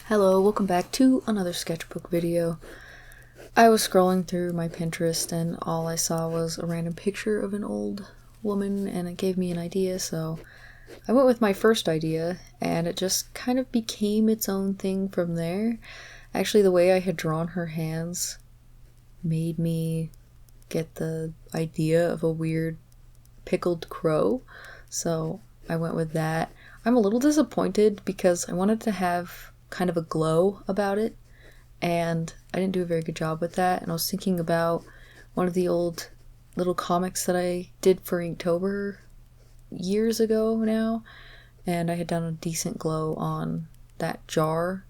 Hello, welcome back to another sketchbook video. I was scrolling through my Pinterest and all I saw was a random picture of an old woman and it gave me an idea, so I went with my first idea and it just kind of became its own thing from there. Actually, the way I had drawn her hands made me get the idea of a weird pickled crow, so I went with that. I'm a little disappointed because I wanted to have kind of a glow about it, and I didn't do a very good job with that. And I was thinking about one of the old little comics that I did for Inktober years ago now, and I had done a decent glow on that jar.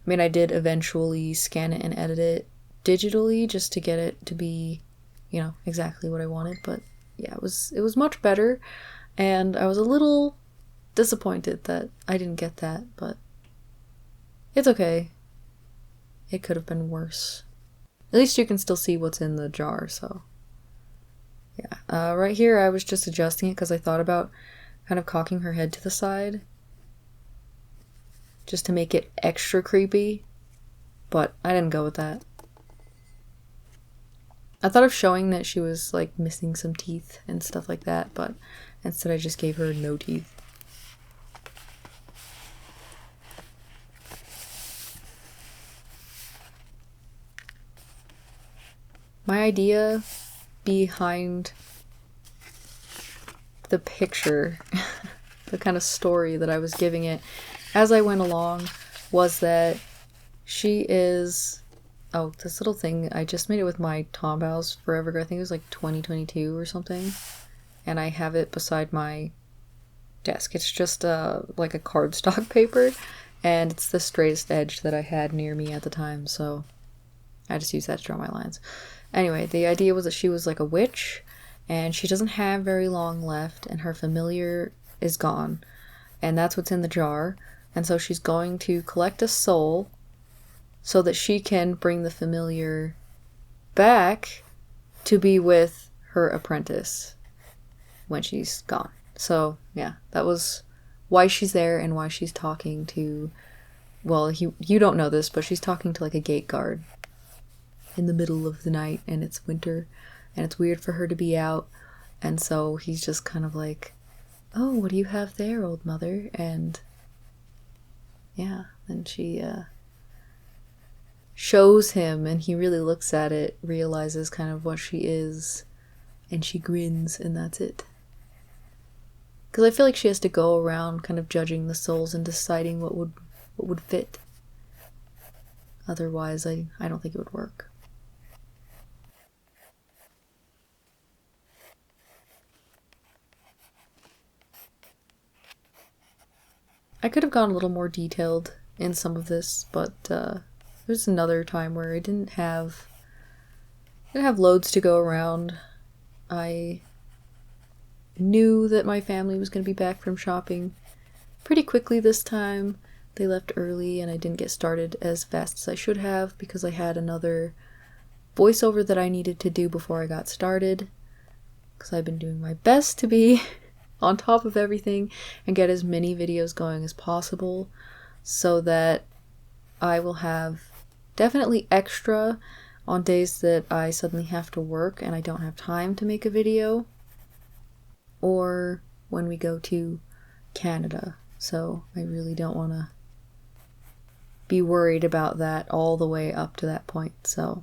I mean, I did eventually scan it and edit it digitally just to get it to be, exactly what I wanted, but yeah, it was much better, and I was a little disappointed that I didn't get that, but it's okay. It could have been worse. At least you can still see what's in the jar, so yeah. Right here I was just adjusting it because I thought about kind of cocking her head to the side just to make it extra creepy, but I didn't go with that. I thought of showing that she was like missing some teeth and stuff like that, but instead I just gave her no teeth. My idea behind the picture, the kind of story that I was giving it as I went along, was that she is... Oh, this little thing, I just made it with my Tombows forever ago. I think it was like 2022 or something. And I have it beside my desk. It's just like a cardstock paper, and it's the straightest edge that I had near me at the time, so I just used that to draw my lines. Anyway, the idea was that she was like a witch, and she doesn't have very long left, and her familiar is gone, and that's what's in the jar, and so she's going to collect a soul so that she can bring the familiar back to be with her apprentice when she's gone. So, yeah, that was why she's there and why she's talking to... Well, you don't know this, but she's talking to like a gate guard in the middle of the night, and it's winter, and it's weird for her to be out, and so he's just kind of like, "Oh, what do you have there, old mother?" And yeah, then she shows him, and he really looks at it, realizes kind of what she is, and she grins, and that's it. Because I feel like she has to go around kind of judging the souls and deciding what would fit. Otherwise, I don't think it would work. I could have gone a little more detailed in some of this, but there's another time where I didn't have loads to go around. I knew that my family was going to be back from shopping pretty quickly this time. They left early and I didn't get started as fast as I should have because I had another voiceover that I needed to do before I got started, because I've been doing my best to be on top of everything and get as many videos going as possible so that I will have definitely extra on days that I suddenly have to work and I don't have time to make a video, or when we go to Canada. So I really don't want to be worried about that all the way up to that point. So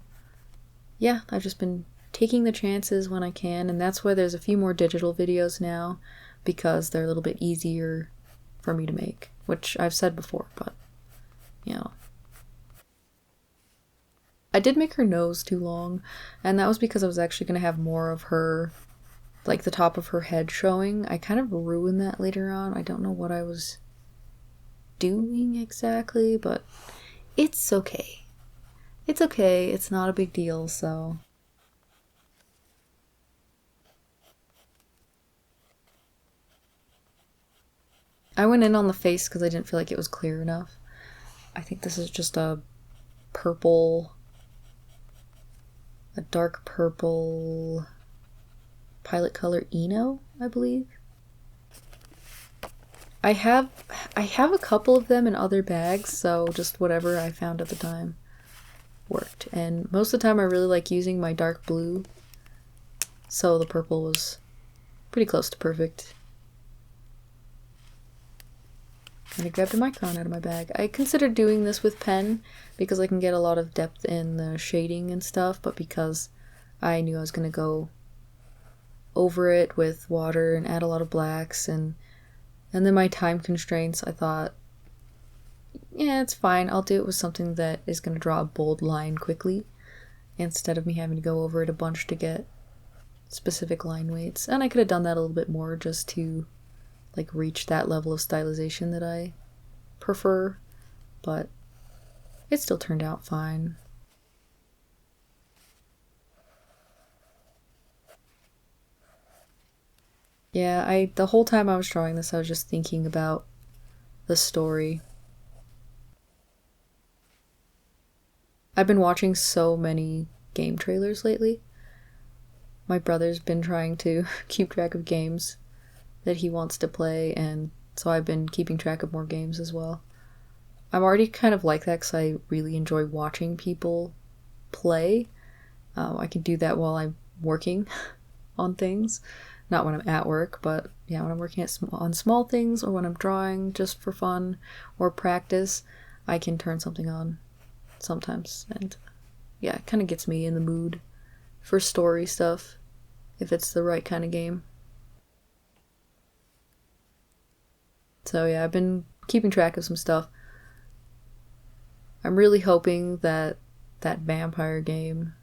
yeah, I've just been taking the chances when I can, and that's why there's a few more digital videos now, because they're a little bit easier for me to make, which I've said before, but I did make her nose too long, and that was because I was actually going to have more of her, like the top of her head showing. I kind of ruined that later on. I don't know what I was doing exactly, but it's okay. It's okay. It's not a big deal, so... I went in on the face because I didn't feel like it was clear enough. I think this is just a dark purple pilot color Eno, I believe. I have a couple of them in other bags, so just whatever I found at the time worked. And most of the time I really like using my dark blue, so the purple was pretty close to perfect. And I grabbed a micron out of my bag. I considered doing this with pen because I can get a lot of depth in the shading and stuff, but because I knew I was going to go over it with water and add a lot of blacks and then my time constraints, I thought, yeah, it's fine. I'll do it with something that is going to draw a bold line quickly instead of me having to go over it a bunch to get specific line weights. And I could have done that a little bit more just to like reach that level of stylization that I prefer, but it still turned out fine. Yeah, the whole time I was drawing this, I was just thinking about the story. I've been watching so many game trailers lately. My brother's been trying to keep track of games that he wants to play, and so I've been keeping track of more games as well. I'm already kind of like that because I really enjoy watching people play. I can do that while I'm working on things. Not when I'm at work, but yeah, when I'm working on small things or when I'm drawing just for fun or practice, I can turn something on sometimes. And yeah, it kind of gets me in the mood for story stuff if it's the right kind of game. So yeah, I've been keeping track of some stuff. I'm really hoping that that vampire game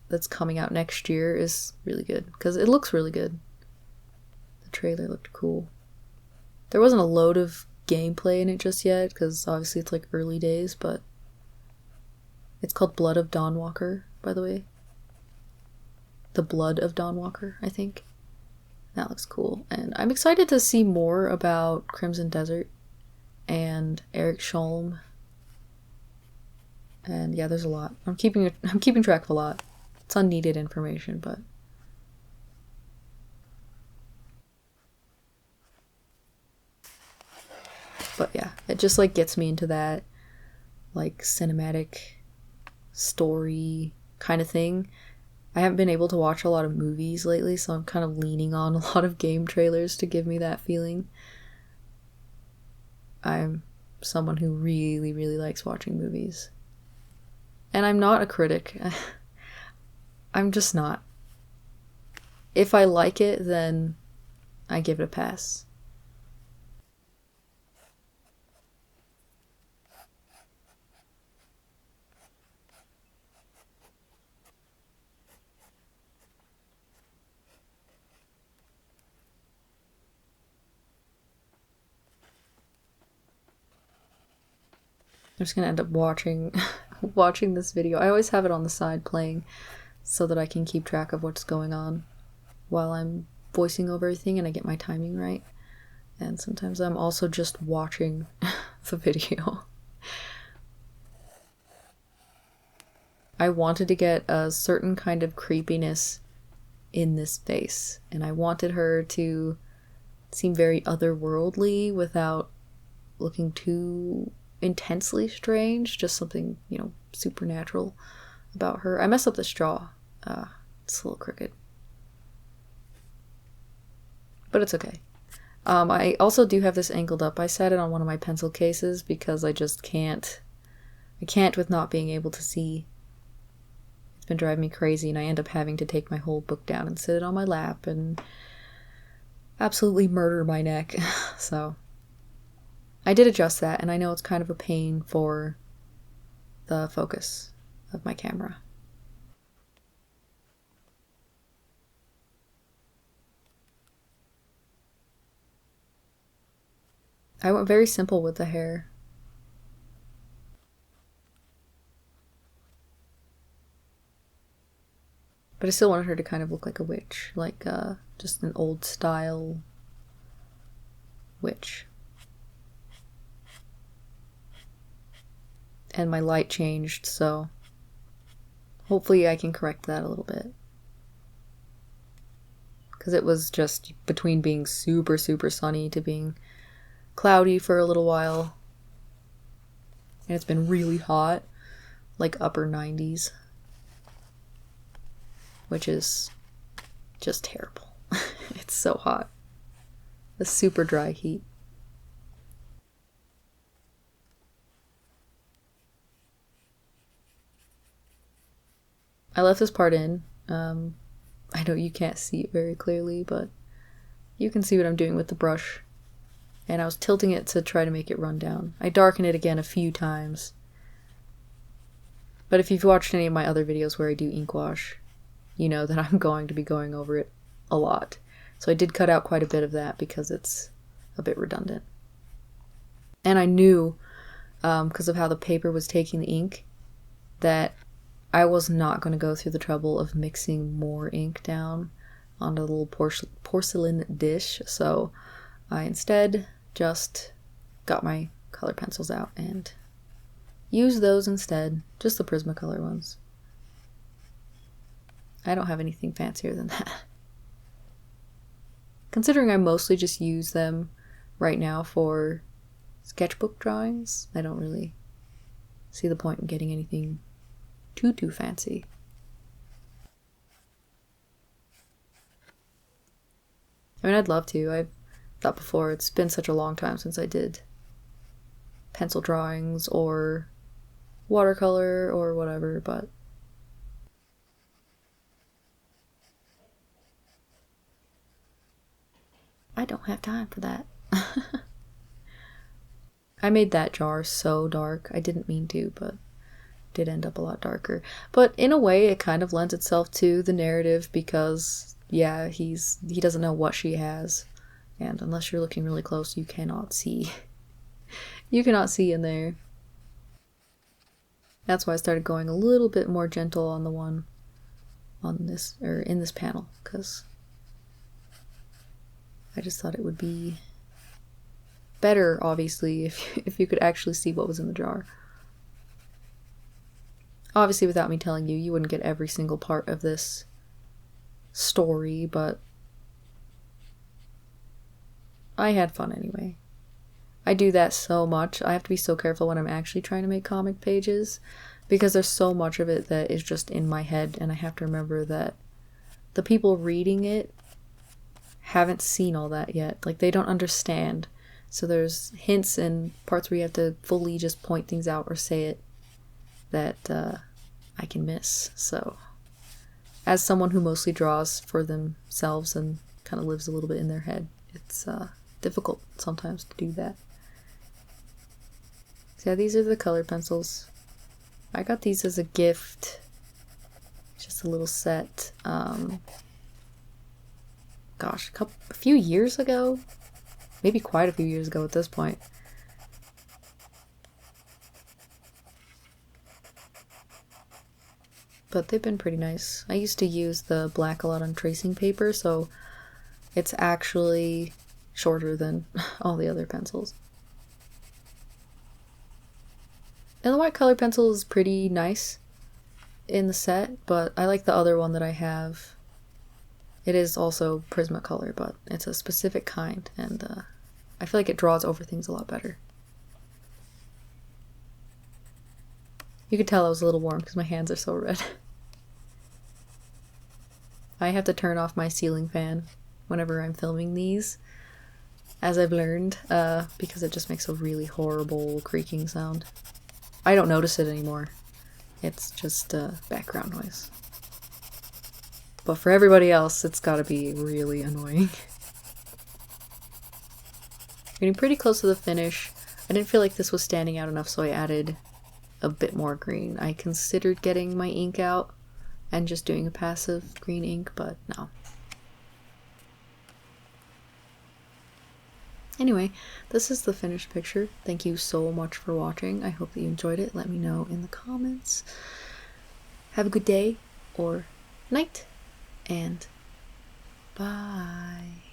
that's coming out next year is really good, because it looks really good. The trailer looked cool. There wasn't a load of gameplay in it just yet, because obviously it's like early days, but it's called Blood of Dawnwalker, by the way. The Blood of Dawnwalker, I think. That looks cool. And I'm excited to see more about Crimson Desert and Eric Scholm. And yeah, there's a lot. I'm keeping track of a lot. It's unneeded information, but yeah, it just like gets me into that like cinematic story kind of thing. I haven't been able to watch a lot of movies lately, so I'm kind of leaning on a lot of game trailers to give me that feeling. I'm someone who really, really likes watching movies. And I'm not a critic. I'm just not. If I like it, then I give it a pass. I'm just gonna end up watching this video. I always have it on the side playing so that I can keep track of what's going on while I'm voicing over everything and I get my timing right. And sometimes I'm also just watching the video. I wanted to get a certain kind of creepiness in this face, and I wanted her to seem very otherworldly without looking too intensely strange, just something, supernatural about her. I messed up the straw. It's a little crooked. But it's okay. I also do have this angled up. I sat it on one of my pencil cases because I just can't. I can't with not being able to see. It's been driving me crazy, and I end up having to take my whole book down and sit it on my lap and absolutely murder my neck. So I did adjust that, and I know it's kind of a pain for the focus of my camera. I went very simple with the hair. But I still wanted her to kind of look like a witch, like just an old style witch. And my light changed, so hopefully I can correct that a little bit. because it was just between being super, super sunny to being cloudy for a little while. And it's been really hot, like upper 90s, which is just terrible. It's so hot. The super dry heat. I left this part in. I know you can't see it very clearly, but you can see what I'm doing with the brush. And I was tilting it to try to make it run down. I darken it again a few times. But if you've watched any of my other videos where I do ink wash, you know that I'm going to be going over it a lot. So I did cut out quite a bit of that because it's a bit redundant. And I knew, because of how the paper was taking the ink, that I was not going to go through the trouble of mixing more ink down on a little porcelain dish. So I instead just got my color pencils out and used those instead. Just the Prismacolor ones. I don't have anything fancier than that. Considering I mostly just use them right now for sketchbook drawings, I don't really see the point in getting anything too fancy. I mean, I'd love to. I've thought before, it's been such a long time since I did pencil drawings or watercolor or whatever, but I don't have time for that. I made that jar so dark. I didn't mean to, but did end up a lot darker. But in a way, it kind of lends itself to the narrative because, yeah, he doesn't know what she has. And unless you're looking really close, you cannot see. You cannot see in there. That's why I started going a little bit more gentle on the one on this, or in this panel, because I just thought it would be better, obviously, if you could actually see what was in the jar. Obviously, without me telling you, you wouldn't get every single part of this story, but I had fun anyway. I do that so much. I have to be so careful when I'm actually trying to make comic pages, because there's so much of it that is just in my head, and I have to remember that the people reading it haven't seen all that yet. Like, they don't understand. So there's hints and parts where you have to fully just point things out or say it that I can miss. So as someone who mostly draws for themselves and kind of lives a little bit in their head, it's difficult sometimes to do that. So yeah, these are the color pencils. I got these as a gift. Just a little set. Gosh, a few years ago? Maybe quite a few years ago at this point. But they've been pretty nice. I used to use the black a lot on tracing paper, so it's actually shorter than all the other pencils. And the white color pencil is pretty nice in the set, but I like the other one that I have. It is also Prismacolor, but it's a specific kind, and I feel like it draws over things a lot better. You could tell I was a little warm because my hands are so red. I have to turn off my ceiling fan whenever I'm filming these, as I've learned, because it just makes a really horrible creaking sound. I don't notice it anymore. It's just background noise. But for everybody else, it's gotta be really annoying. Getting pretty close to the finish. I didn't feel like this was standing out enough, so I added a bit more green. I considered getting my ink out and just doing a passive green ink, but no. Anyway, this is the finished picture. Thank you so much for watching. I hope that you enjoyed it. Let me know in the comments. Have a good day or night, and bye.